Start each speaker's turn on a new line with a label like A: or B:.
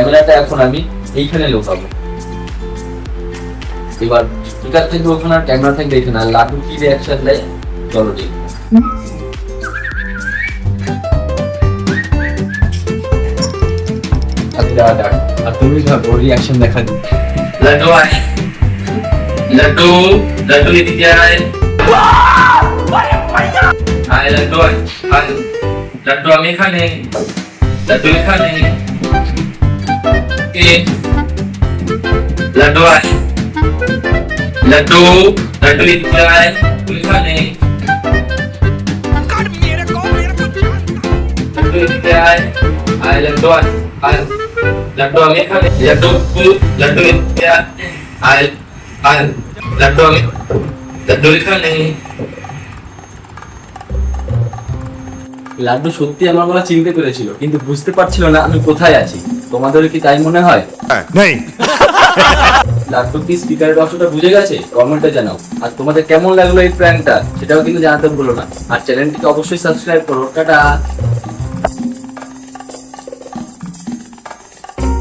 A: ক্যামেরাটা এখন আমি এইখানে লোকাবো। এবার স্পিকার থেকে ওখানে আর ক্যামেরা থেকে দেখে না লাড্ডু কি রিয়াকশন দেয়, চলো দেখি। আর তুমি ওর রিয়াকশন দেখা দিই।
B: लड्डू आए, लड्डू लड्डू ये दीजिए आए, आए लड्डू आए, लड्डू हमें खाने, लड्डू खाने, लड्डू आए, लड्डू लड्डू ये दीजिए आए, खाने, लड्डू ये दीजिए आए लड्डू आए, लड्डू हमें खाने, लड्डू लड्डू ये दीजिए आए, लड्डू हमें लड्डू खाने।
A: লাড্ডু সত্যি আমার গলা চিনতে পেরেছিল, কিন্তু বুঝতে পারছিল না আমি কোথায় আছি। তোমাদের কি তাই মনে হয়?
C: नहीं।
A: লাড্ডু কি স্পিকারের বাক্সটা বুঝে গেছে? কমেন্টে জানাও। আর তোমাদের কেমন লাগলো এই প্র্যাঙ্কটা সেটাও কিন্তু জানাতে ভুলো না। আর চ্যানেলটিকে অবশ্যই সাবস্ক্রাইব করো। টাটা।